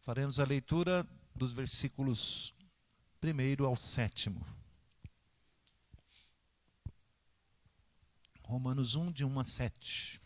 Faremos a leitura dos versículos 1º ao 7º. Romanos 1, de 1 a 7.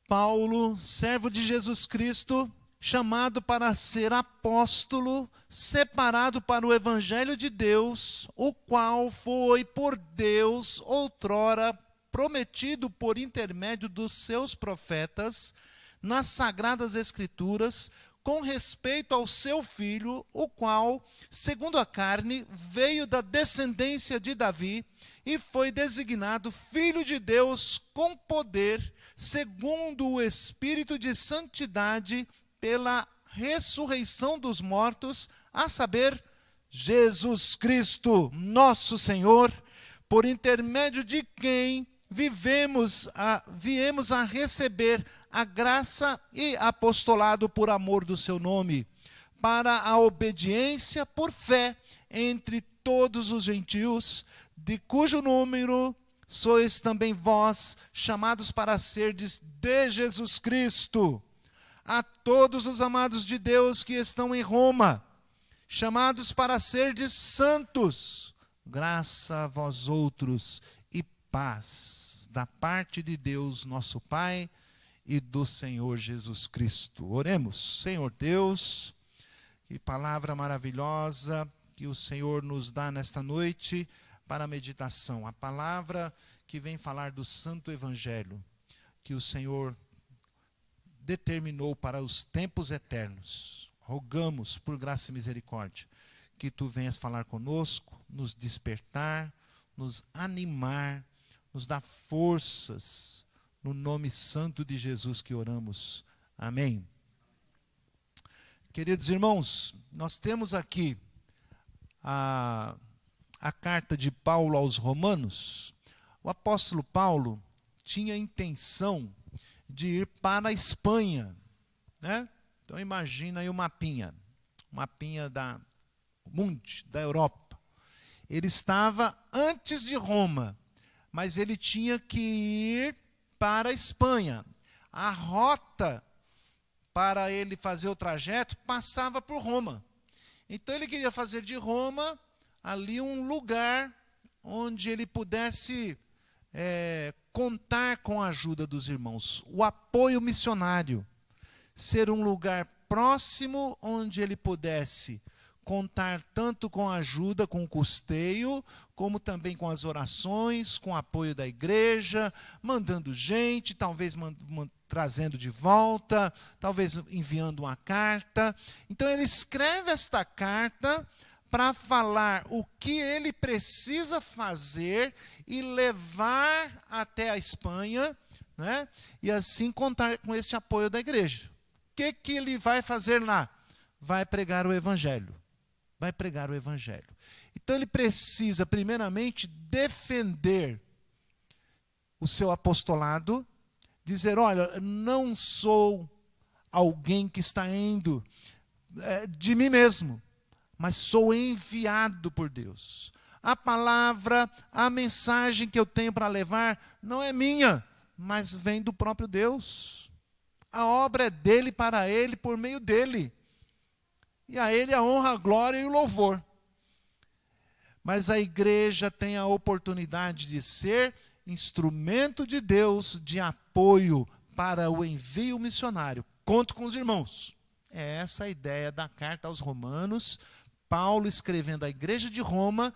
Paulo, servo de Jesus Cristo, chamado para ser apóstolo, separado para o evangelho de Deus, o qual foi por Deus outrora prometido por intermédio dos seus profetas nas sagradas escrituras, com respeito ao seu filho, o qual, segundo a carne, veio da descendência de Davi e foi designado filho de Deus com poder, segundo o Espírito de santidade, pela ressurreição dos mortos, a saber, Jesus Cristo, nosso Senhor, por intermédio de quem viemos a receber a graça e apostolado por amor do seu nome, para a obediência por fé entre todos os gentios, de cujo número sois também vós, chamados para serdes de Jesus Cristo. A todos os amados de Deus que estão em Roma, chamados para serdes santos, graça a vós outros e paz, da parte de Deus nosso Pai e do Senhor Jesus Cristo. Oremos. Senhor Deus, que palavra maravilhosa que o Senhor nos dá nesta noite para a meditação. A palavra que vem falar do Santo Evangelho, que o Senhor determinou para os tempos eternos. Rogamos, por graça e misericórdia, que Tu venhas falar conosco, nos despertar, nos animar, nos dar forças, no nome santo de Jesus que oramos. Amém. Queridos irmãos, nós temos aqui a carta de Paulo aos Romanos. O apóstolo Paulo tinha a intenção de ir para a Espanha, né? Então imagina aí o mapinha da mundo, da Europa. Ele estava antes de Roma, mas ele tinha que ir para a Espanha. A rota para ele fazer o trajeto passava por Roma. Então ele queria fazer de Roma ali um lugar onde ele pudesse contar com a ajuda dos irmãos, o apoio missionário, ser um lugar próximo onde ele pudesse contar tanto com a ajuda, com o custeio, como também com as orações, com o apoio da igreja, mandando gente, talvez trazendo de volta, talvez enviando uma carta. Então ele escreve esta carta para falar o que ele precisa fazer e levar até a Espanha, né? E assim contar com esse apoio da igreja. O que ele vai fazer lá? Vai pregar o Evangelho. Vai pregar o Evangelho. Então ele precisa, primeiramente, defender o seu apostolado, dizer, olha, não sou alguém que está indo de mim mesmo, mas sou enviado por Deus. A palavra, a mensagem que eu tenho para levar não é minha, mas vem do próprio Deus. A obra é dele, para ele, por meio dele. E a ele a honra, a glória e o louvor. Mas a igreja tem a oportunidade de ser instrumento de Deus de apoio para o envio missionário. Conto com os irmãos. É essa a ideia da carta aos Romanos. Paulo escrevendo à igreja de Roma,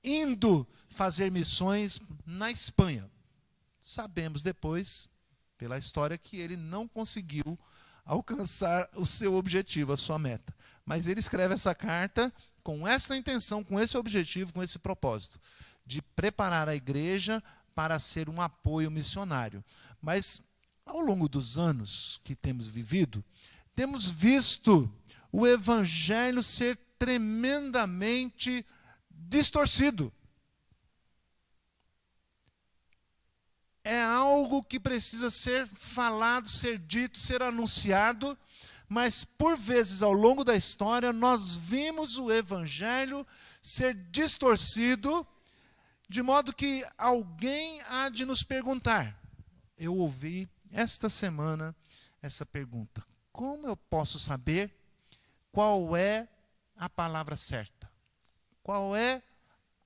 indo fazer missões na Espanha. Sabemos depois, pela história, que ele não conseguiu alcançar o seu objetivo, a sua meta. Mas ele escreve essa carta com essa intenção, com esse objetivo, com esse propósito, de preparar a igreja para ser um apoio missionário. Mas, ao longo dos anos que temos vivido, temos visto o Evangelho ser tremendamente distorcido. É algo que precisa ser falado, ser dito, ser anunciado, mas por vezes ao longo da história nós vimos o evangelho ser distorcido, de modo que alguém há de nos perguntar. Eu ouvi esta semana essa pergunta: como eu posso saber qual é a palavra certa? Qual é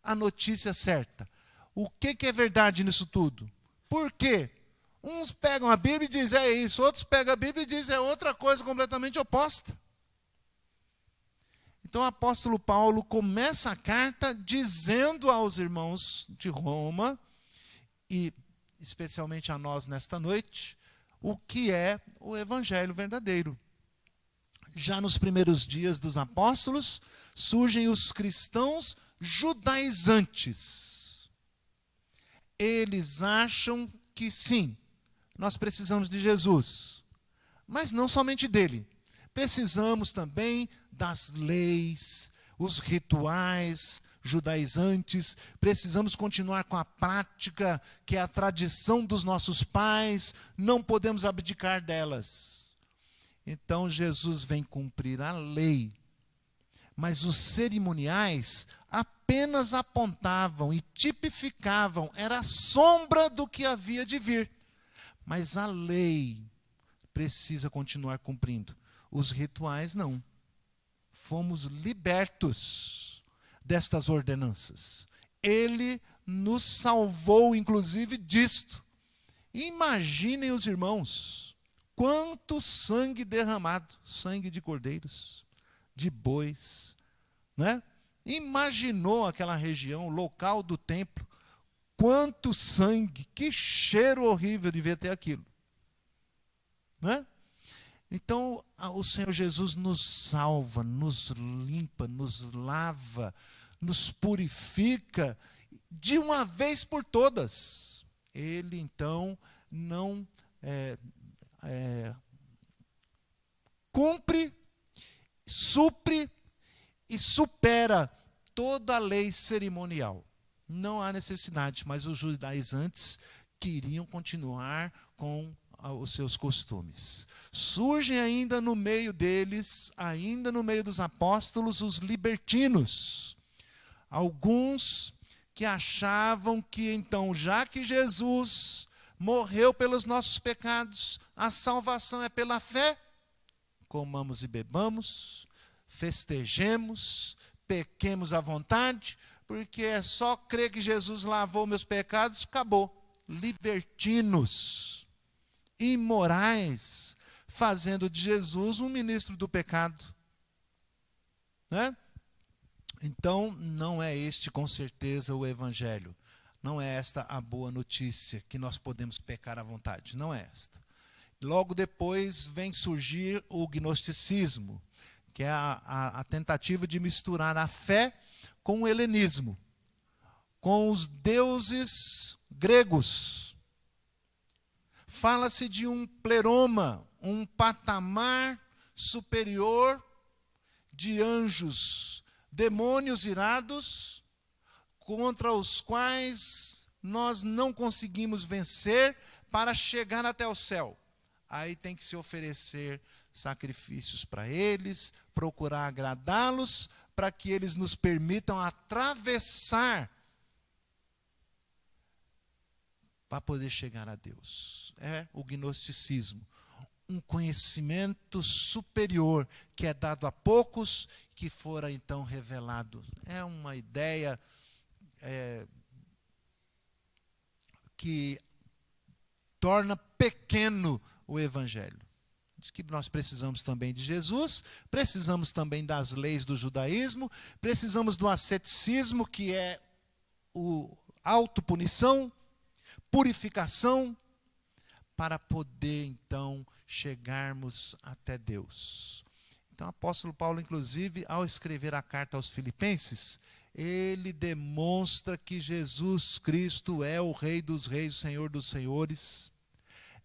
a notícia certa? O que é verdade nisso tudo? Por quê? Uns pegam a Bíblia e dizem é isso, outros pegam a Bíblia e dizem é outra coisa completamente oposta. Então o apóstolo Paulo começa a carta dizendo aos irmãos de Roma, e especialmente a nós nesta noite, o que é o evangelho verdadeiro. Já nos primeiros dias dos apóstolos, surgem os cristãos judaizantes. Eles acham que sim, nós precisamos de Jesus, mas não somente dele. Precisamos também das leis, os rituais judaizantes, precisamos continuar com a prática, que é a tradição dos nossos pais, não podemos abdicar delas. Então Jesus vem cumprir a lei, mas os cerimoniais apenas apontavam e tipificavam, era a sombra do que havia de vir. Mas a lei precisa continuar cumprindo. Os rituais não. Fomos libertos destas ordenanças. Ele nos salvou, inclusive, disto. Imaginem os irmãos, quanto sangue derramado, sangue de cordeiros, de bois, né? Imaginou aquela região, o local do templo, quanto sangue, que cheiro horrível devia ter aquilo, né? Então, o Senhor Jesus nos salva, nos limpa, nos lava, nos purifica de uma vez por todas. Ele, então, não cumpre, supre e supera toda a lei cerimonial. Não há necessidade, mas os judaizantes queriam continuar com os seus costumes. Surgem ainda no meio deles, ainda no meio dos apóstolos, os libertinos. Alguns que achavam que então, já que Jesus morreu pelos nossos pecados, a salvação é pela fé, comamos e bebamos, festejemos, pequemos à vontade, porque é só crer que Jesus lavou meus pecados, acabou. Libertinos, imorais, fazendo de Jesus um ministro do pecado, né? Então, não é este, com certeza, o evangelho. Não é esta a boa notícia, que nós podemos pecar à vontade. Não é esta. Logo depois vem surgir o gnosticismo, que é a tentativa de misturar a fé com o helenismo, com os deuses gregos. Fala-se de um pleroma, um patamar superior de anjos, demônios irados, contra os quais nós não conseguimos vencer para chegar até o céu. Aí tem que se oferecer sacrifícios para eles, procurar agradá-los, para que eles nos permitam atravessar para poder chegar a Deus. É o gnosticismo, um conhecimento superior que é dado a poucos, que fora então revelado. É uma ideia que torna pequeno o evangelho. Diz que nós precisamos também de Jesus, precisamos também das leis do judaísmo, precisamos do asceticismo, que é o autopunição, purificação, para poder então chegarmos até Deus. Então o apóstolo Paulo, inclusive, ao escrever a carta aos Filipenses, ele demonstra que Jesus Cristo é o Rei dos Reis, o Senhor dos Senhores,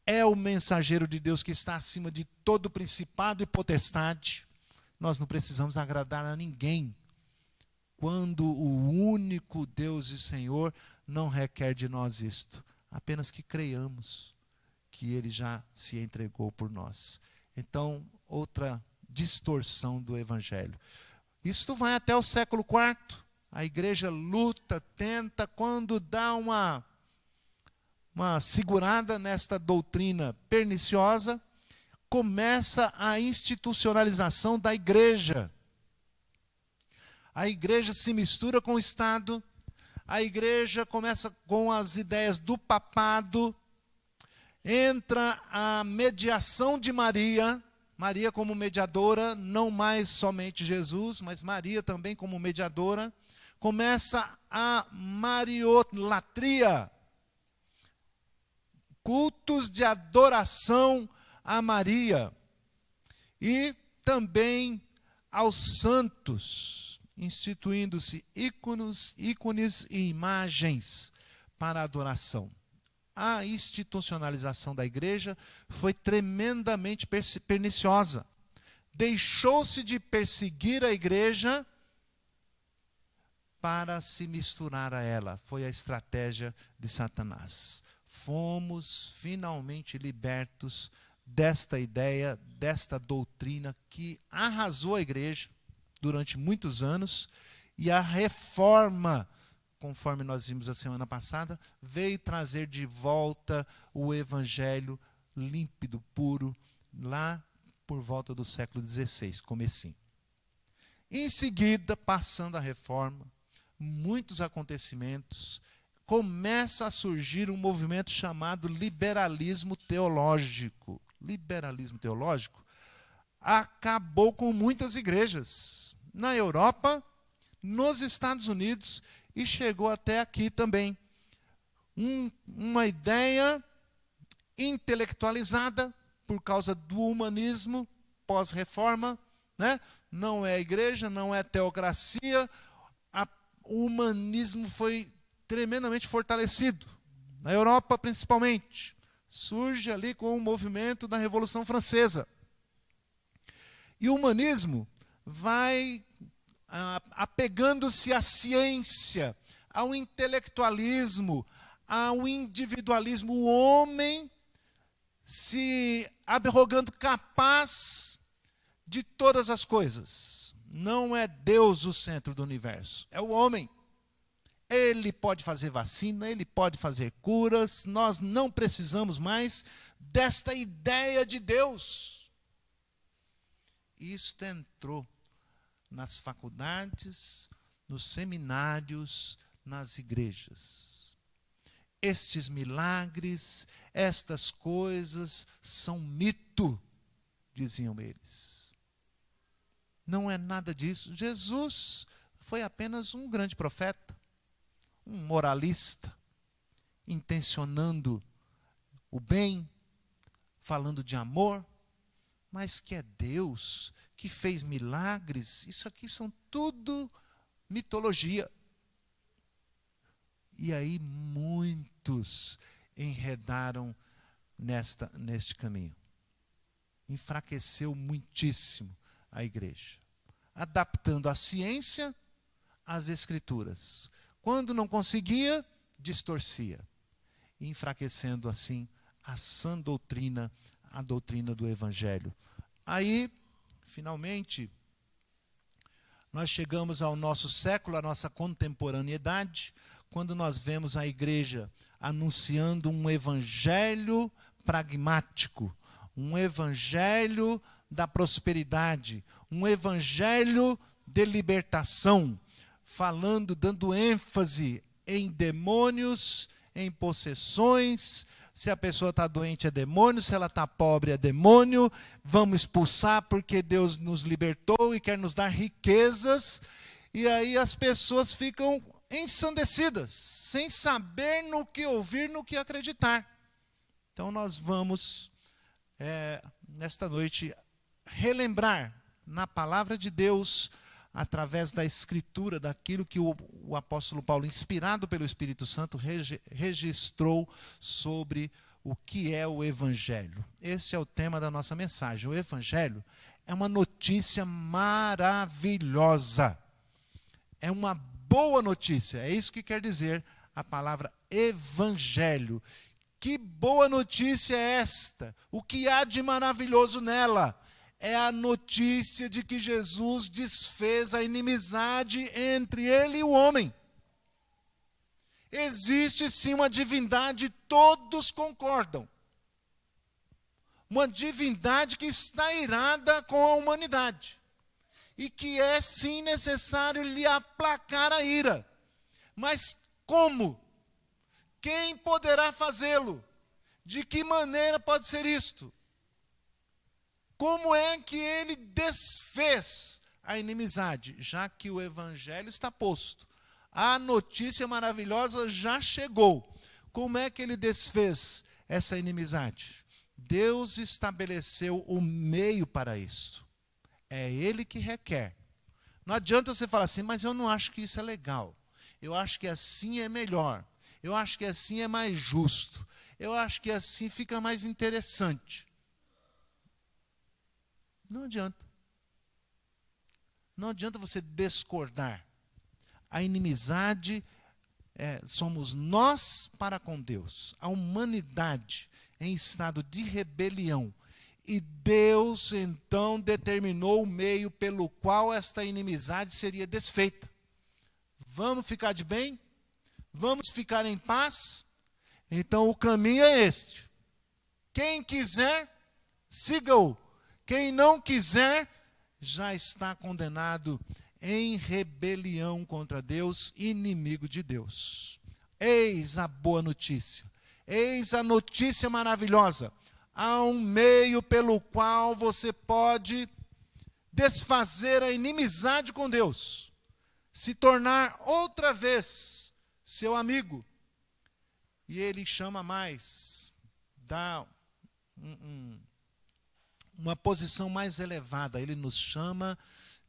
é o mensageiro de Deus que está acima de todo principado e potestade. Nós não precisamos agradar a ninguém, quando o único Deus e Senhor não requer de nós isto, apenas que creiamos que Ele já se entregou por nós. Então, outra distorção do evangelho. Isso vai até o século IV. A igreja luta, tenta, quando dá uma segurada nesta doutrina perniciosa, começa a institucionalização da igreja. A igreja se mistura com o Estado, a igreja começa com as ideias do papado, entra a mediação de Maria, Maria como mediadora, não mais somente Jesus, mas Maria também como mediadora. Começa a mariolatria, cultos de adoração a Maria e também aos santos, instituindo-se ícones e imagens para adoração. A institucionalização da igreja foi tremendamente perniciosa. Deixou-se de perseguir a igreja para se misturar a ela. Foi a estratégia de Satanás. Fomos finalmente libertos desta ideia, desta doutrina que arrasou a igreja durante muitos anos, e a reforma, conforme nós vimos a semana passada, veio trazer de volta o evangelho límpido, puro, lá por volta do século XVI, comecinho. Em seguida, passando a reforma, muitos acontecimentos, começa a surgir um movimento chamado liberalismo teológico. Liberalismo teológico acabou com muitas igrejas na Europa, nos Estados Unidos, e chegou até aqui também. Uma ideia intelectualizada por causa do humanismo pós-reforma, né? Não é igreja, não é teocracia. O humanismo foi tremendamente fortalecido, na Europa principalmente. Surge ali com o movimento da Revolução Francesa. E o humanismo vai apegando-se à ciência, ao intelectualismo, ao individualismo. O homem se arrogando capaz de todas as coisas. Não é Deus o centro do universo, é o homem. Ele pode fazer vacina, ele pode fazer curas, nós não precisamos mais desta ideia de Deus. Isso entrou nas faculdades, nos seminários, nas igrejas. Estes milagres, estas coisas são mito, diziam eles. Não é nada disso. Jesus foi apenas um grande profeta, um moralista, intencionando o bem, falando de amor, mas que é Deus que fez milagres. Isso aqui são tudo mitologia. E aí muitos enredaram neste caminho. Enfraqueceu muitíssimo a igreja, adaptando a ciência às escrituras. Quando não conseguia, distorcia, enfraquecendo assim a sã doutrina, a doutrina do evangelho. Aí, finalmente, nós chegamos ao nosso século, à nossa contemporaneidade, quando nós vemos a igreja anunciando um evangelho pragmático, um evangelho da prosperidade, um evangelho de libertação, falando, dando ênfase em demônios, em possessões. Se a pessoa está doente é demônio, se ela está pobre é demônio, vamos expulsar porque Deus nos libertou e quer nos dar riquezas. E aí as pessoas ficam ensandecidas, sem saber no que ouvir, no que acreditar. Então nós vamos, nesta noite, relembrar na palavra de Deus, através da escritura, daquilo que o apóstolo Paulo, inspirado pelo Espírito Santo, registrou sobre o que é o evangelho. Esse é o tema da nossa mensagem. O evangelho é uma notícia maravilhosa. É uma boa notícia. É isso que quer dizer a palavra evangelho. Que boa notícia é esta? O que há de maravilhoso nela? é a notícia de que Jesus desfez a inimizade entre ele e o homem. Existe sim uma divindade, todos concordam. Uma divindade que está irada com a humanidade. E que é sim necessário lhe aplacar a ira. Mas como? Quem poderá fazê-lo? De que maneira pode ser isto? Como é que ele desfez a inimizade? Já que o evangelho está posto. A notícia maravilhosa já chegou. Como é que ele desfez essa inimizade? Deus estabeleceu o meio para isso. É Ele que requer. Não adianta você falar assim, mas eu não acho que isso é legal. Eu acho que assim é melhor. Eu acho que assim é mais justo. Eu acho que assim fica mais interessante. Não adianta. Não adianta você discordar. A inimizade somos nós para com Deus. A humanidade em estado de rebelião. E Deus, então, determinou o meio pelo qual esta inimizade seria desfeita. Vamos ficar de bem? Vamos ficar em paz? Então, o caminho é este. Quem quiser, siga-o. Quem não quiser, já está condenado em rebelião contra Deus, inimigo de Deus. Eis a boa notícia. Eis a notícia maravilhosa. Há um meio pelo qual você pode desfazer a inimizade com Deus, se tornar outra vez seu amigo. E ele chama mais, dá uma posição mais elevada. Ele nos chama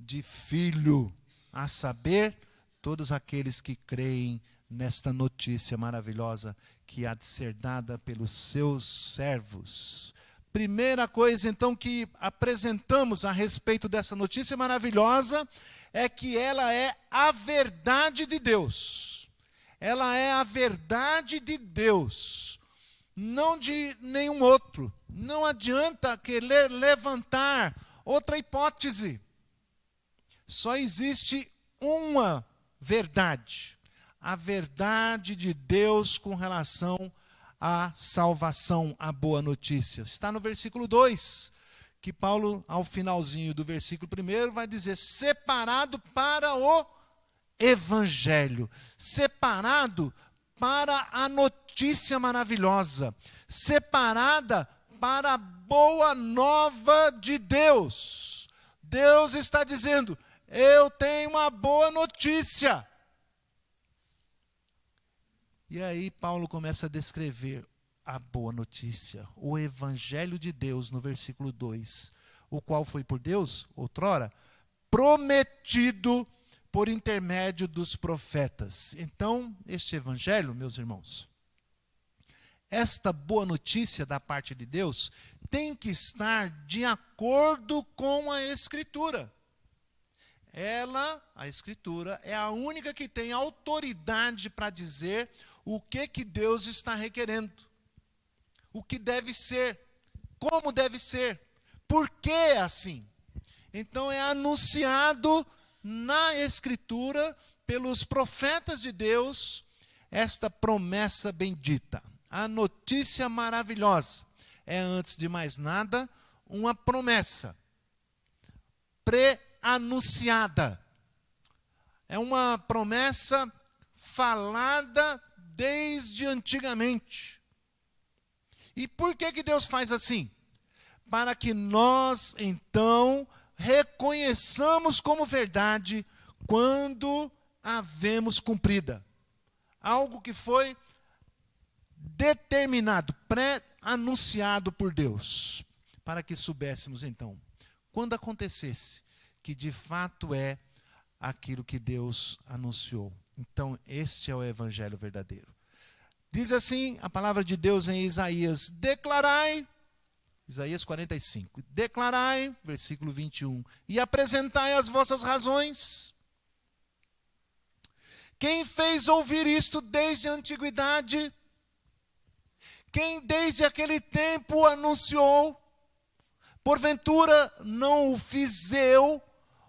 de filho, a saber, todos aqueles que creem nesta notícia maravilhosa que há de ser dada pelos seus servos. Primeira coisa, então, que apresentamos a respeito dessa notícia maravilhosa é que ela é a verdade de Deus. Ela é a verdade de Deus, não de nenhum outro. Não adianta querer levantar outra hipótese. Só existe uma verdade. A verdade de Deus com relação à salvação, à boa notícia. Está no versículo 2, que Paulo, ao finalzinho do versículo 1, vai dizer, separado para o evangelho, separado para a notícia maravilhosa, separada para a boa nova de Deus. Deus está dizendo, eu tenho uma boa notícia. E aí Paulo começa a descrever a boa notícia, o evangelho de Deus, no versículo 2, o qual foi por Deus, outrora, prometido por intermédio dos profetas. Então, este evangelho, meus irmãos, esta boa notícia da parte de Deus tem que estar de acordo com a Escritura. Ela, a Escritura, é a única que tem autoridade para dizer o que Deus está requerendo. O que deve ser, como deve ser, por que é assim. Então é anunciado na Escritura, pelos profetas de Deus, esta promessa bendita. A notícia maravilhosa é, antes de mais nada, uma promessa pré-anunciada. É uma promessa falada desde antigamente. E por que Deus faz assim? Para que nós, então, reconheçamos como verdade quando a vemos cumprida. Algo que foi determinado, pré-anunciado por Deus. Para que soubéssemos, então, quando acontecesse, que de fato é aquilo que Deus anunciou. Então, este é o evangelho verdadeiro. Diz assim a palavra de Deus em Isaías, declarai, Isaías 45, declarai, versículo 21, e apresentai as vossas razões. Quem fez ouvir isto desde a antiguidade? Quem desde aquele tempo anunciou? Porventura não o fiz eu,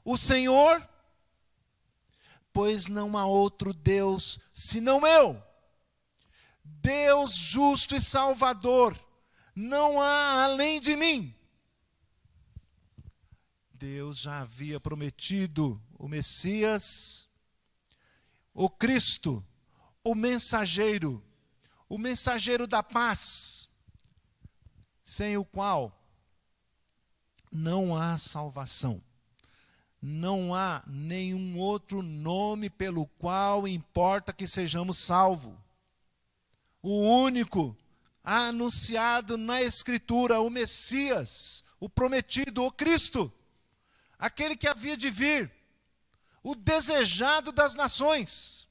o Senhor? Pois não há outro Deus senão eu. Deus justo e salvador, não há além de mim. Deus já havia prometido o Messias, o Cristo, o mensageiro da paz, sem o qual não há salvação. Não há nenhum outro nome pelo qual importa que sejamos salvos. O único anunciado na Escritura, o Messias, o prometido, o Cristo, aquele que havia de vir, o desejado das nações.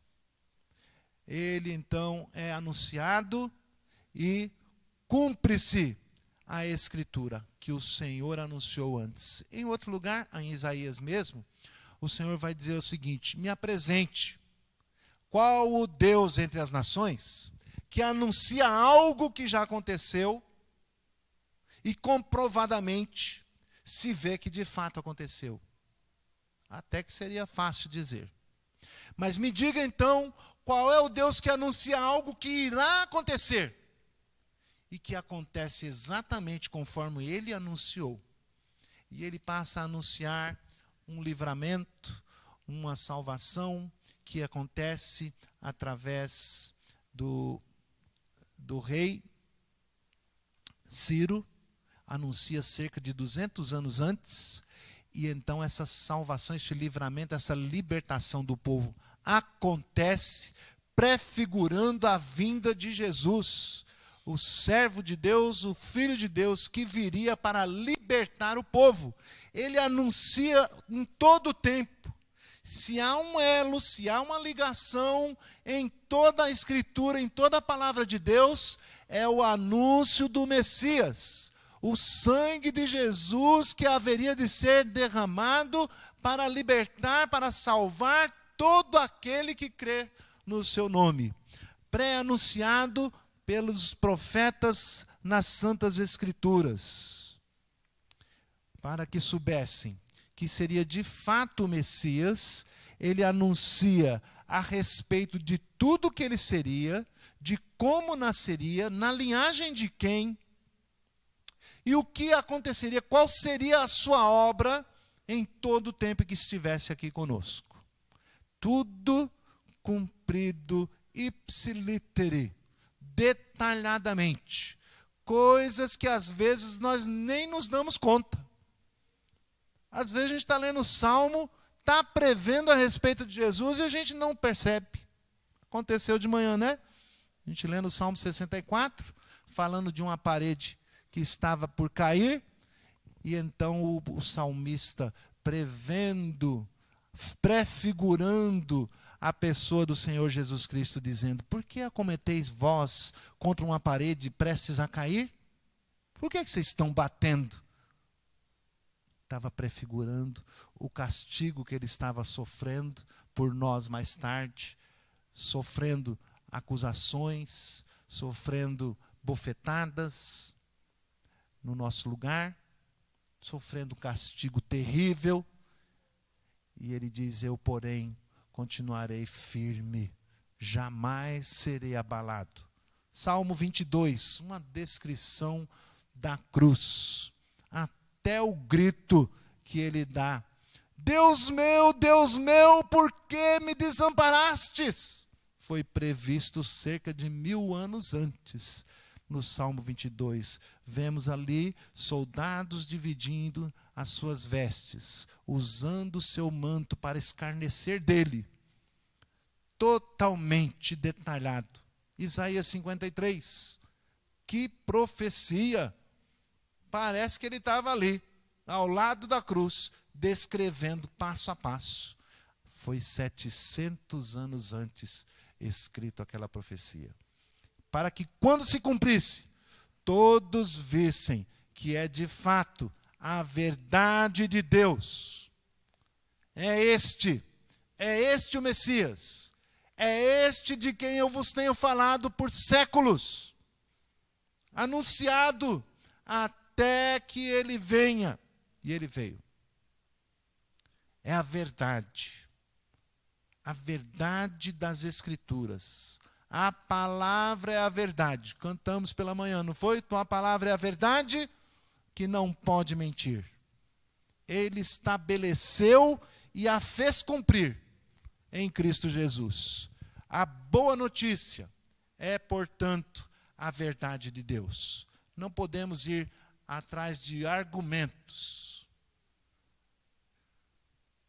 Ele então é anunciado e cumpre-se a Escritura que o Senhor anunciou antes. Em outro lugar, em Isaías mesmo, o Senhor vai dizer o seguinte: me apresente, qual o Deus entre as nações que anuncia algo que já aconteceu e comprovadamente se vê que de fato aconteceu. Até que seria fácil dizer. Mas me diga então, qual é o Deus que anuncia algo que irá acontecer e que acontece exatamente conforme ele anunciou. E ele passa a anunciar um livramento, uma salvação que acontece através do rei Ciro, anuncia cerca de 200 anos antes, e então essa salvação, esse livramento, essa libertação do povo acontece prefigurando a vinda de Jesus, o servo de Deus, o Filho de Deus, que viria para libertar o povo. Ele anuncia em todo o tempo. Se há um elo, se há uma ligação em toda a Escritura, em toda a palavra de Deus, é o anúncio do Messias, o sangue de Jesus que haveria de ser derramado para libertar, para salvar todo aquele que crê no seu nome. Pré-anunciado pelos profetas nas Santas Escrituras, para que soubessem que seria de fato o Messias. Ele anuncia a respeito de tudo que ele seria, de como nasceria, na linhagem de quem, e o que aconteceria, qual seria a sua obra em todo o tempo que estivesse aqui conosco. Tudo cumprido ipsiliteri, detalhadamente. Coisas que às vezes nós nem nos damos conta. Às vezes a gente está lendo o Salmo, está prevendo a respeito de Jesus e a gente não percebe. Aconteceu de manhã, né? A gente lendo o Salmo 64, falando de uma parede que estava por cair, e então o salmista prevendo, prefigurando a pessoa do Senhor Jesus Cristo, dizendo: por que acometeis vós contra uma parede prestes a cair? Por que vocês estão batendo? Estava prefigurando o castigo que ele estava sofrendo por nós mais tarde, sofrendo acusações, sofrendo bofetadas no nosso lugar, sofrendo castigo terrível. E ele diz: eu, porém, continuarei firme, jamais serei abalado. Salmo 22, uma descrição da cruz, até o grito que ele dá: Deus meu, por que me desamparastes? Foi previsto cerca de 1000 anos antes. No Salmo 22, vemos ali soldados dividindo as suas vestes, usando o seu manto para escarnecer dele. Totalmente detalhado. Isaías 53, que profecia! Parece que ele estava ali, ao lado da cruz, descrevendo passo a passo. Foi 700 anos antes escrito aquela profecia. Para que quando se cumprisse, todos vissem que é de fato a verdade de Deus. É este o Messias. É este de quem eu vos tenho falado por séculos. Anunciado há até que ele venha. E ele veio. É a verdade das Escrituras. A palavra é a verdade. Cantamos pela manhã, não foi? Tua palavra é a verdade que não pode mentir. Ele estabeleceu e a fez cumprir em Cristo Jesus. A boa notícia é, portanto, a verdade de Deus. Não podemos ir atrás de argumentos.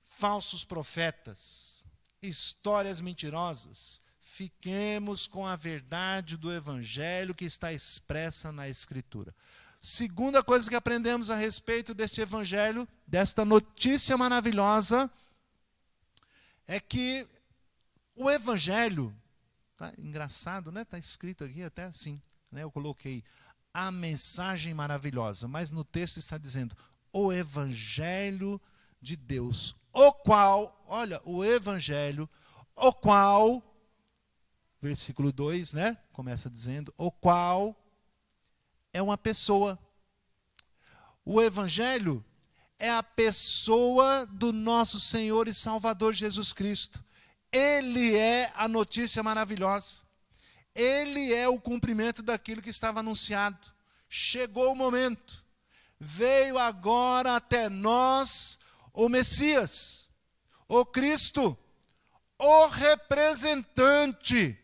Falsos profetas, histórias mentirosas. Fiquemos com a verdade do Evangelho que está expressa na Escritura. Segunda coisa que aprendemos a respeito deste Evangelho, desta notícia maravilhosa, é que o Evangelho, tá engraçado, né? Está escrito aqui até assim, né? Eu coloquei a mensagem maravilhosa, mas no texto está dizendo o Evangelho de Deus, o qual, olha, o Evangelho, o qual, versículo 2, né? Começa dizendo, o qual é uma pessoa. O Evangelho é a pessoa do nosso Senhor e Salvador Jesus Cristo. Ele é a notícia maravilhosa. Ele é o cumprimento daquilo que estava anunciado. Chegou o momento. Veio agora até nós o Messias, o Cristo, o representante,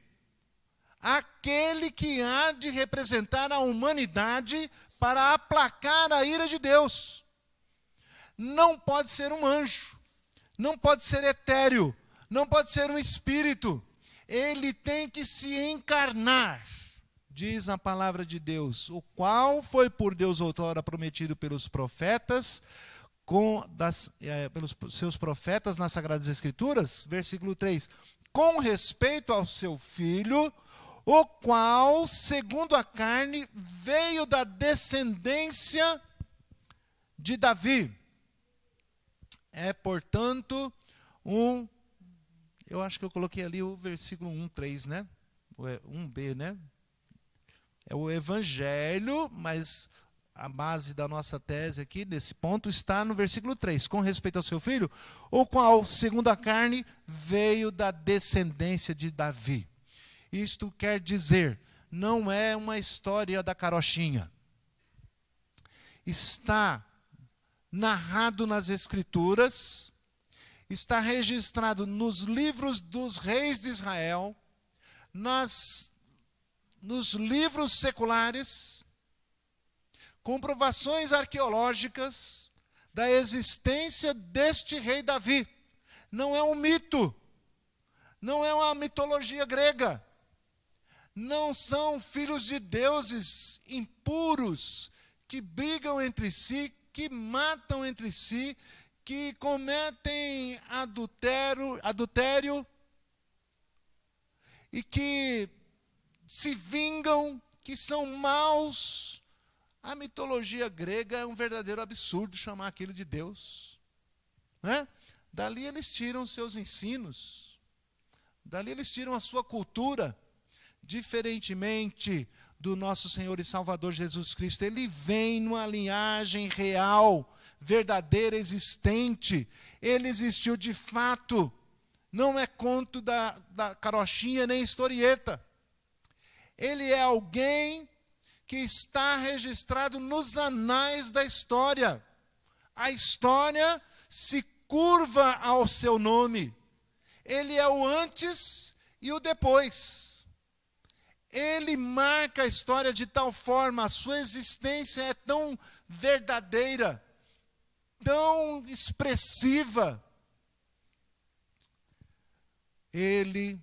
aquele que há de representar a humanidade para aplacar a ira de Deus. Não pode ser um anjo, não pode ser etéreo, não pode ser um espírito. Ele tem que se encarnar, diz a palavra de Deus, o qual foi por Deus outrora prometido pelos profetas, pelos seus profetas nas Sagradas Escrituras, versículo 3, com respeito ao seu filho, o qual, segundo a carne, veio da descendência de Davi. É, portanto, eu acho que eu coloquei ali o versículo 1:3, né? 1b, né? É o Evangelho, mas a base da nossa tese aqui, desse ponto, está no versículo 3. Com respeito ao seu filho, o qual, segundo a carne, veio da descendência de Davi. Isto quer dizer, não é uma história da carochinha. Está narrado nas Escrituras, está registrado nos livros dos reis de Israel, nos livros seculares, comprovações arqueológicas da existência deste rei Davi. Não é um mito, não é uma mitologia grega, não são filhos de deuses impuros que brigam entre si, que matam entre si, que cometem adultério e que se vingam, que são maus. A mitologia grega é um verdadeiro absurdo chamar aquilo de Deus, né? Dali eles tiram seus ensinos, dali eles tiram a sua cultura. Diferentemente do nosso Senhor e Salvador Jesus Cristo, ele vem numa linhagem real, verdadeira, existente. Ele existiu de fato, não é conto da carochinha nem historieta. Ele é alguém que está registrado nos anais da história. A história se curva ao seu nome. Ele é o antes e o depois. Ele marca a história de tal forma, a sua existência é tão verdadeira, tão expressiva. Ele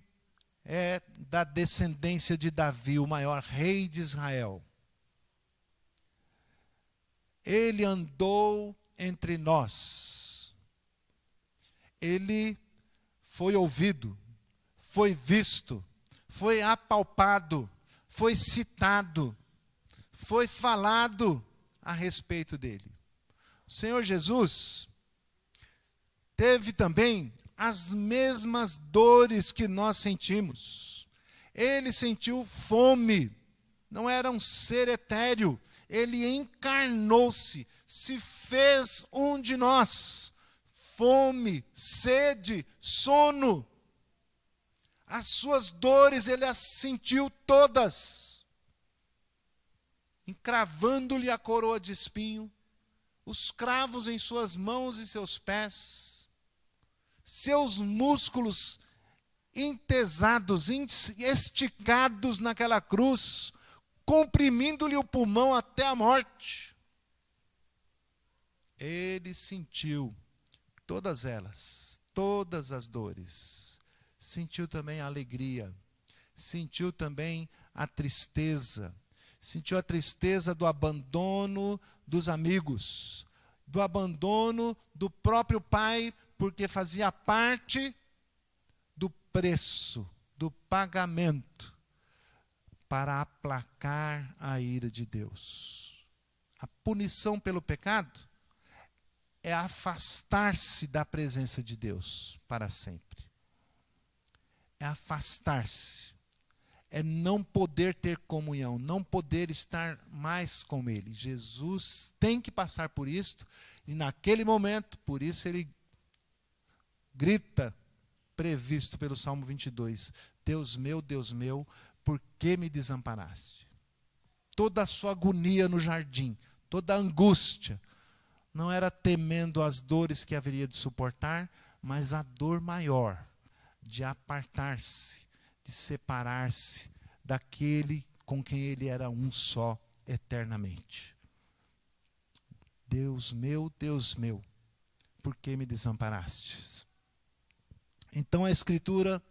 é da descendência de Davi, o maior rei de Israel. Ele andou entre nós. Ele foi ouvido, foi visto, foi apalpado, foi citado, foi falado a respeito dele. O Senhor Jesus teve também as mesmas dores que nós sentimos. Ele sentiu fome, não era um ser etéreo, Ele encarnou-se, se fez um de nós. Fome, sede, sono. As suas dores ele as sentiu todas. Encravando-lhe a coroa de espinho, os cravos em suas mãos e seus pés, seus músculos entesados, esticados naquela cruz, comprimindo-lhe o pulmão até a morte. Ele sentiu todas elas, todas as dores. Sentiu também a alegria, sentiu também a tristeza, sentiu a tristeza do abandono dos amigos, do abandono do próprio pai, porque fazia parte do preço, do pagamento, para aplacar a ira de Deus. A punição pelo pecado é afastar-se da presença de Deus para sempre. É afastar-se. É não poder ter comunhão, não poder estar mais com Ele. Jesus tem que passar por isto, e naquele momento, por isso ele grita, previsto pelo Salmo 22, Deus meu, por que me desamparaste? Toda a sua agonia no jardim, toda a angústia, não era temendo as dores que haveria de suportar, mas a dor maior de apartar-se, de separar-se daquele com quem ele era um só eternamente. Deus meu, por que me desamparastes? Então a Escritura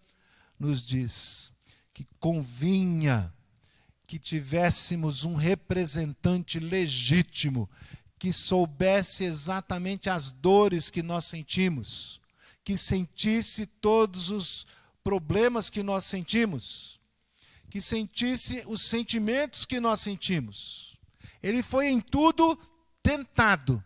nos diz que convinha que tivéssemos um representante legítimo, que soubesse exatamente as dores que nós sentimos, que sentisse todos os problemas que nós sentimos, que sentisse os sentimentos que nós sentimos. Ele foi em tudo tentado,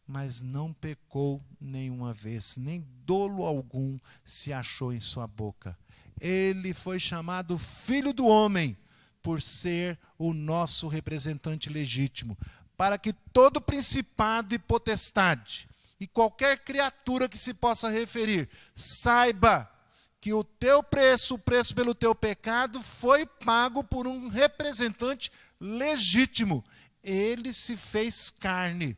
mas não pecou nenhuma vez, nem dolo algum se achou em sua boca. Ele foi chamado Filho do Homem, por ser o nosso representante legítimo, para que todo principado e potestade, e qualquer criatura que se possa referir, saiba que o teu preço, o preço pelo teu pecado, foi pago por um representante legítimo. Ele se fez carne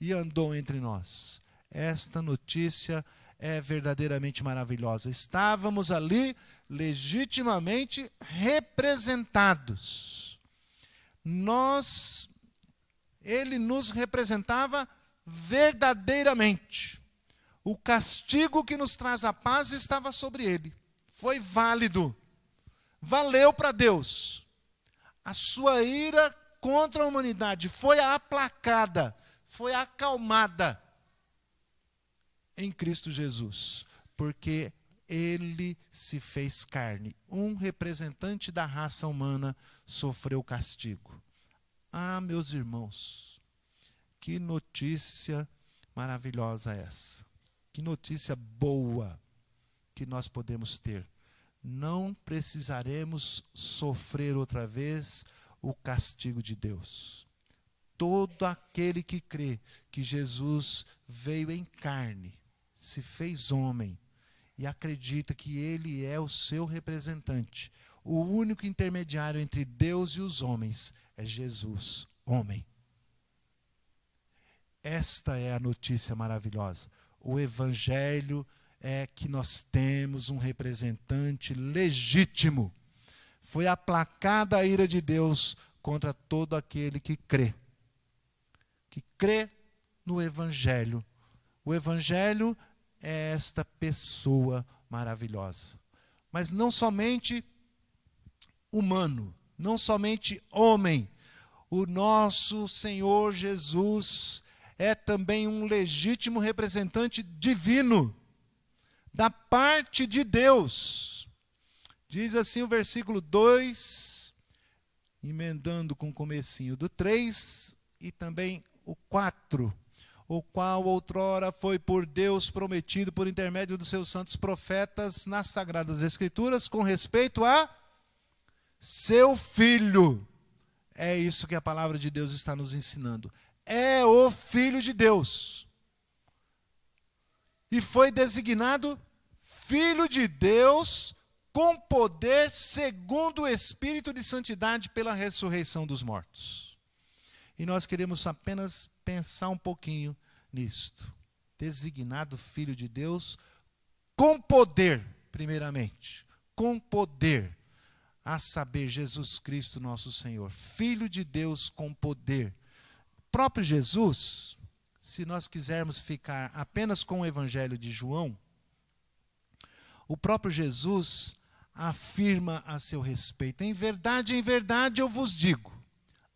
e andou entre nós. Esta notícia é verdadeiramente maravilhosa. Estávamos ali legitimamente representados. Ele nos representava verdadeiramente. O castigo que nos traz a paz estava sobre ele. Foi válido. Valeu para Deus. A sua ira contra a humanidade foi aplacada, foi acalmada em Cristo Jesus, porque ele se fez carne. Um representante da raça humana sofreu castigo. Ah, meus irmãos, que notícia maravilhosa essa. Que notícia boa que nós podemos ter. Não precisaremos sofrer outra vez o castigo de Deus. Todo aquele que crê que Jesus veio em carne, se fez homem, e acredita que ele é o seu representante, o único intermediário entre Deus e os homens é Jesus, homem. Esta é a notícia maravilhosa. O Evangelho é que nós temos um representante legítimo. Foi aplacada a ira de Deus contra todo aquele que crê no Evangelho. O Evangelho é esta pessoa maravilhosa. Mas não somente humano, não somente homem. O nosso Senhor Jesus é também um legítimo representante divino, da parte de Deus. Diz assim o versículo 2, emendando com o comecinho do 3 e também o 4. O qual outrora foi por Deus prometido por intermédio dos seus santos profetas nas Sagradas Escrituras com respeito a seu Filho. É isso que a palavra de Deus está nos ensinando. É o Filho de Deus. E foi designado Filho de Deus com poder segundo o Espírito de santidade pela ressurreição dos mortos. E nós queremos apenas pensar um pouquinho nisto. Designado Filho de Deus com poder, primeiramente. Com poder. A saber, Jesus Cristo nosso Senhor. Filho de Deus com poder. Próprio Jesus, se nós quisermos ficar apenas com o Evangelho de João, o próprio Jesus afirma a seu respeito: em verdade eu vos digo,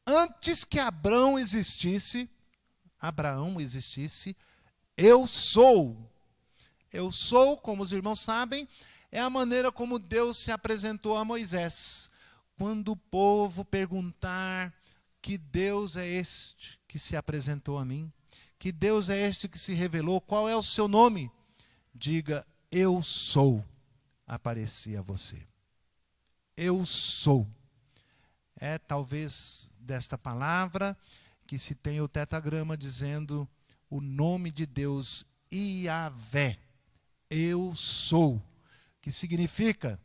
antes que Abraão existisse, eu sou. Eu sou, como os irmãos sabem, é a maneira como Deus se apresentou a Moisés. Quando o povo perguntar: que Deus é este que se apresentou a mim? Que Deus é este que se revelou? Qual é o seu nome? Diga: eu sou, apareci a você. Eu sou. É talvez desta palavra que se tem o tetragrama dizendo o nome de Deus, Iavé. Eu sou. Que significa: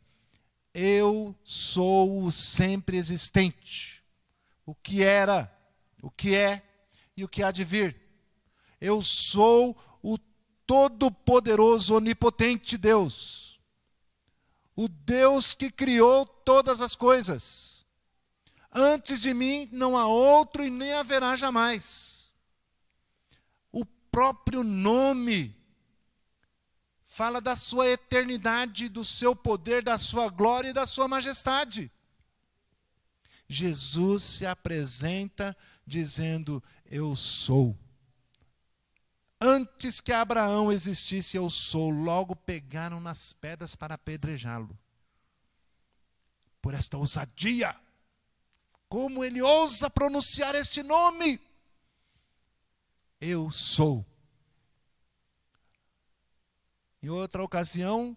eu sou o sempre existente. O que era, o que é e o que há de vir. Eu sou o todo-poderoso, onipotente Deus. O Deus que criou todas as coisas. Antes de mim não há outro e nem haverá jamais. O próprio nome fala da sua eternidade, do seu poder, da sua glória e da sua majestade. Jesus se apresenta dizendo: eu sou. Antes que Abraão existisse, eu sou. Logo pegaram nas pedras para apedrejá-lo. Por esta ousadia. Como ele ousa pronunciar este nome? Eu sou. Em outra ocasião,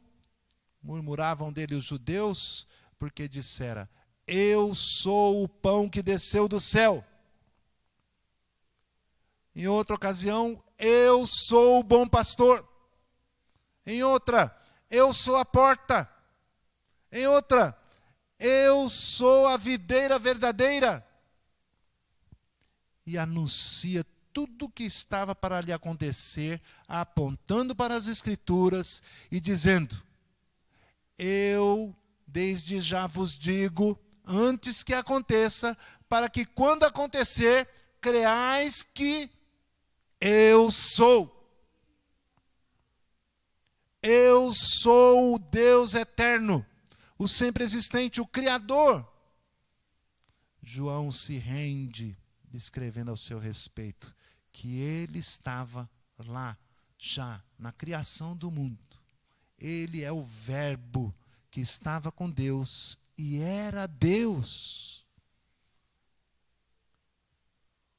murmuravam dele os judeus, porque dissera: eu sou o pão que desceu do céu. Em outra ocasião, eu sou o bom pastor. Em outra, eu sou a porta. Em outra, eu sou a videira verdadeira. E anuncia tudo o que estava para lhe acontecer, apontando para as Escrituras e dizendo: eu desde já vos digo, antes que aconteça, para que quando acontecer, creais que eu sou. Eu sou o Deus eterno, o sempre existente, o Criador. João se rende, descrevendo ao seu respeito, que ele estava lá, já na criação do mundo. Ele é o Verbo que estava com Deus e era Deus.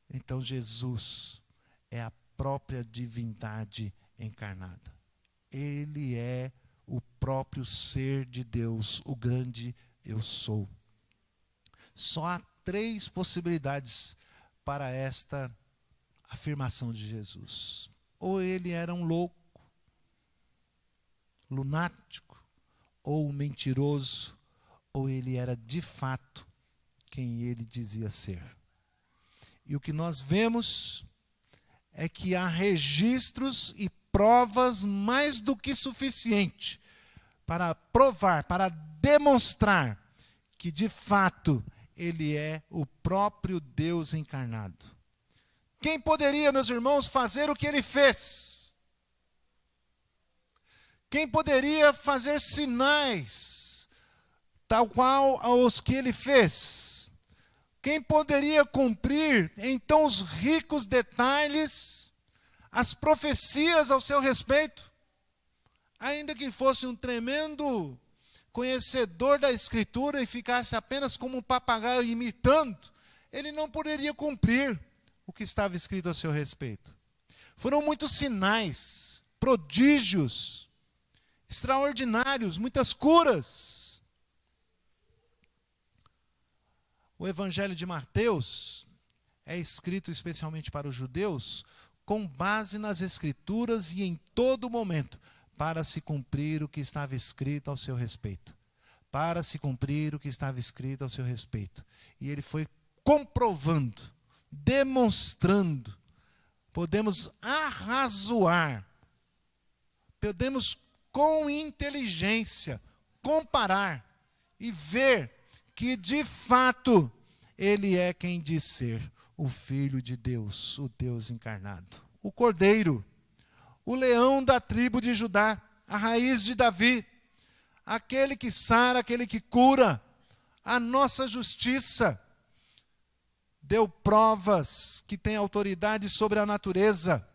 Então Jesus é a própria divindade encarnada. Ele é o próprio ser de Deus, o grande eu sou. Só há 3 possibilidades para esta afirmação de Jesus. Ou ele era um louco, lunático, ou um mentiroso, ou ele era de fato quem ele dizia ser. E o que nós vemos é que há registros e provas mais do que suficiente para provar, para demonstrar que de fato ele é o próprio Deus encarnado. Quem poderia, meus irmãos, fazer o que ele fez? Quem poderia fazer sinais tal qual aos que ele fez? Quem poderia cumprir, então, os ricos detalhes, as profecias ao seu respeito? Ainda que fosse um tremendo conhecedor da Escritura e ficasse apenas como um papagaio imitando, ele não poderia cumprir o que estava escrito a seu respeito. Foram muitos sinais, prodígios, extraordinários, muitas curas. O Evangelho de Mateus é escrito especialmente para os judeus, com base nas Escrituras e em todo momento, para se cumprir o que estava escrito ao seu respeito. Para se cumprir o que estava escrito ao seu respeito. E ele foi comprovando, demonstrando. Podemos arrazoar, podemos com inteligência comparar e ver que de fato ele é quem diz ser o Filho de Deus, o Deus encarnado, o Cordeiro, o leão da tribo de Judá, a raiz de Davi, aquele que sara, aquele que cura, a nossa justiça. Deu provas que tem autoridade sobre a natureza.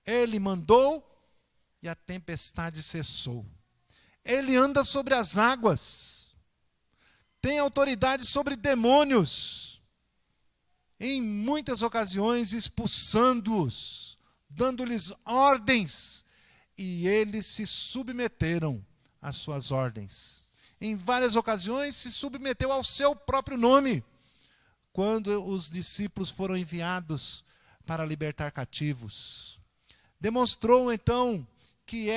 Ele mandou e a tempestade cessou. Ele anda sobre as águas. Tem autoridade sobre demônios. Em muitas ocasiões expulsando-os, dando-lhes ordens, e eles se submeteram às suas ordens. Em várias ocasiões se submeteu ao seu próprio nome, quando os discípulos foram enviados para libertar cativos. Demonstrou então que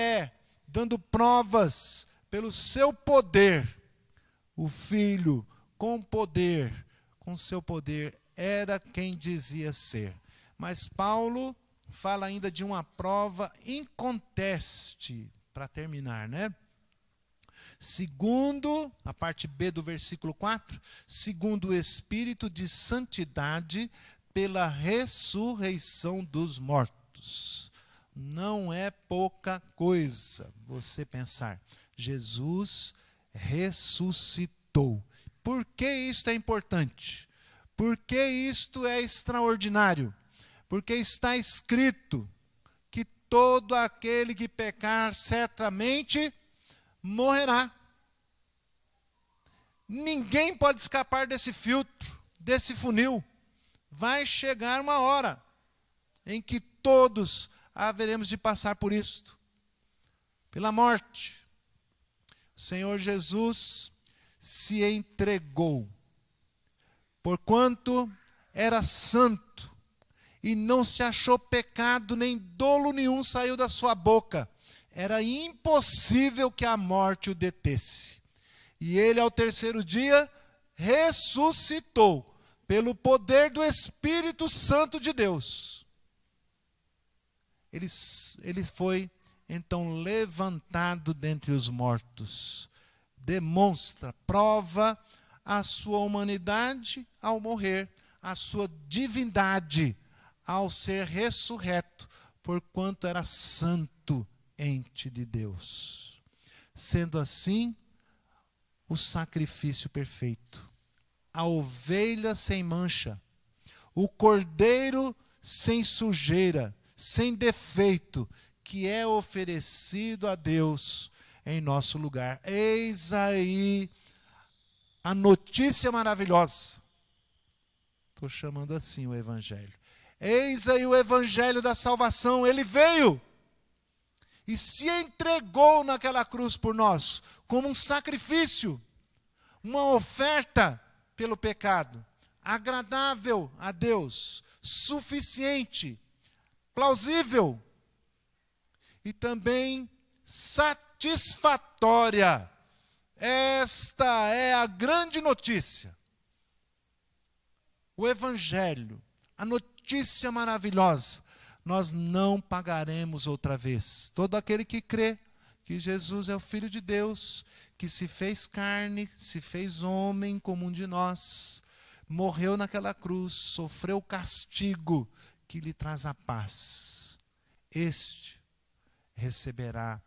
dando provas pelo seu poder, o Filho com seu poder, era quem dizia ser. Mas Paulo fala ainda de uma prova inconteste, para terminar, né? Segundo, a parte B do versículo 4, segundo o Espírito de santidade pela ressurreição dos mortos. Não é pouca coisa você pensar, Jesus ressuscitou. Por que isto é importante? Por que isto é extraordinário? Porque está escrito que todo aquele que pecar certamente morrerá. Ninguém pode escapar desse filtro, desse funil. Vai chegar uma hora em que todos haveremos de passar por isto, pela morte. O Senhor Jesus se entregou, porquanto era santo, e não se achou pecado, nem dolo nenhum saiu da sua boca. Era impossível que a morte o detesse. E ele, ao terceiro dia, ressuscitou, pelo poder do Espírito Santo de Deus. Ele foi, então, levantado dentre os mortos. Demonstra, prova a sua humanidade ao morrer, a sua divindade ao ser ressurreto, porquanto era santo ente de Deus. Sendo assim, o sacrifício perfeito, a ovelha sem mancha, o cordeiro sem sujeira, sem defeito, que é oferecido a Deus em nosso lugar. Eis aí a notícia maravilhosa. Estou chamando assim o Evangelho. Eis aí o Evangelho da salvação. Ele veio e se entregou naquela cruz por nós, como um sacrifício, uma oferta pelo pecado, agradável a Deus, suficiente, plausível e também satisfatória. Esta é a grande notícia. O Evangelho, a notícia maravilhosa. Nós não pagaremos outra vez. Todo aquele que crê que Jesus é o Filho de Deus, que se fez carne, se fez homem como um de nós, morreu naquela cruz, sofreu o castigo que lhe traz a paz. Este receberá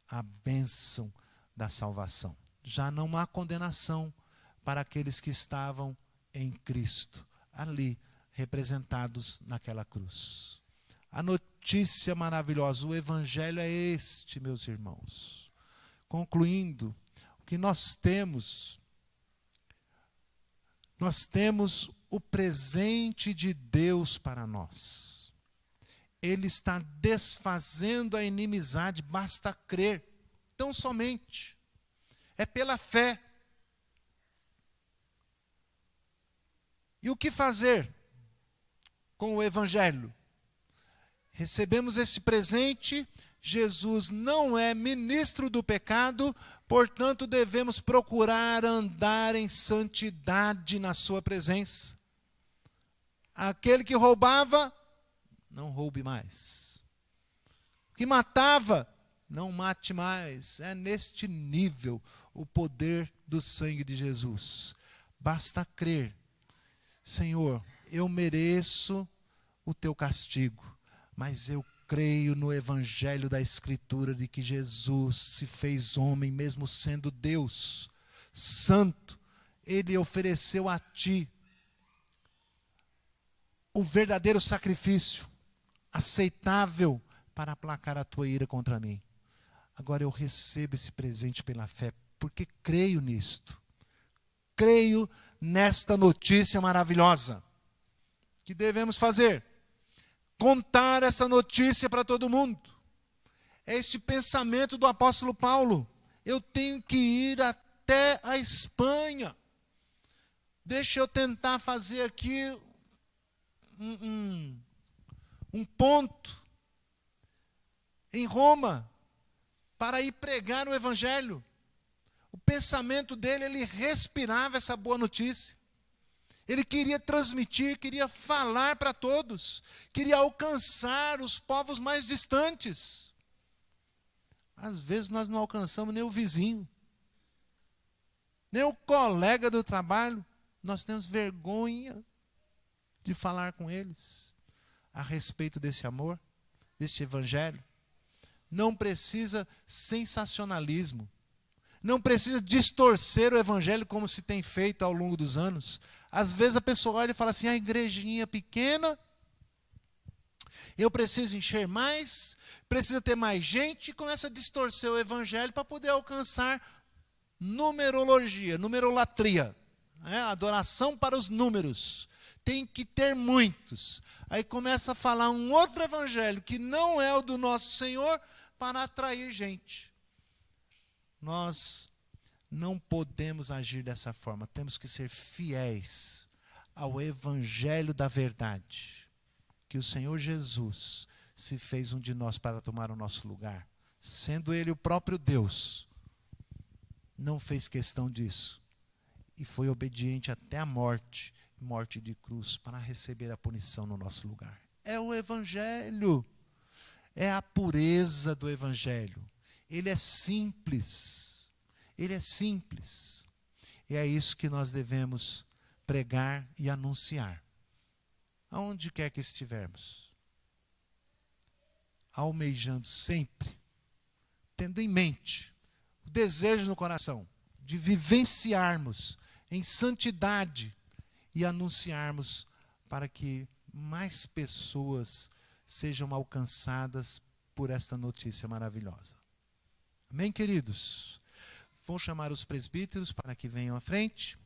a bênção da salvação. Já não há condenação para aqueles que estavam em Cristo, ali representados naquela cruz. A notícia maravilhosa, o Evangelho é este, meus irmãos. Concluindo, o que nós temos o presente de Deus para nós. Ele está desfazendo a inimizade, basta crer, tão somente. É pela fé. E o que fazer com o Evangelho? Recebemos esse presente, Jesus não é ministro do pecado, portanto devemos procurar andar em santidade na sua presença. Aquele que roubava, não roube mais. O que matava, não mate mais. É neste nível o poder do sangue de Jesus. Basta crer. Senhor, eu mereço o teu castigo, mas eu creio no evangelho da Escritura de que Jesus se fez homem, mesmo sendo Deus, santo. Ele ofereceu a ti o verdadeiro sacrifício, aceitável para aplacar a tua ira contra mim. Agora eu recebo esse presente pela fé, porque creio nisto. Creio nesta notícia maravilhosa. O que devemos fazer? Contar essa notícia para todo mundo. É este pensamento do apóstolo Paulo. Eu tenho que ir até a Espanha. Deixa eu tentar fazer aqui um ponto em Roma para ir pregar o evangelho. O pensamento dele, ele respirava essa boa notícia. Ele queria transmitir, queria falar para todos, queria alcançar os povos mais distantes. Às vezes nós não alcançamos nem o vizinho, nem o colega do trabalho. Nós temos vergonha de falar com eles a respeito desse amor, deste evangelho. Não precisa sensacionalismo. Não precisa distorcer o evangelho como se tem feito ao longo dos anos. Às vezes a pessoa olha e fala assim, a igrejinha pequena, eu preciso encher mais, precisa ter mais gente, e começa a distorcer o evangelho para poder alcançar numerologia, numerolatria, adoração para os números. Tem que ter muitos. Aí começa a falar um outro evangelho que não é o do nosso Senhor para atrair gente. Nós não podemos agir dessa forma. Temos que ser fiéis ao evangelho da verdade. Que o Senhor Jesus se fez um de nós para tomar o nosso lugar. Sendo Ele o próprio Deus, não fez questão disso. E foi obediente até a morte, morte de cruz, para receber a punição no nosso lugar. É o evangelho. É a pureza do evangelho. Ele é simples. Ele é simples. E é isso que nós devemos pregar e anunciar. Aonde quer que estivermos. Almejando sempre, tendo em mente, o desejo no coração de vivenciarmos em santidade e anunciarmos para que mais pessoas sejam alcançadas por esta notícia maravilhosa. Amém, queridos? Vou chamar os presbíteros para que venham à frente.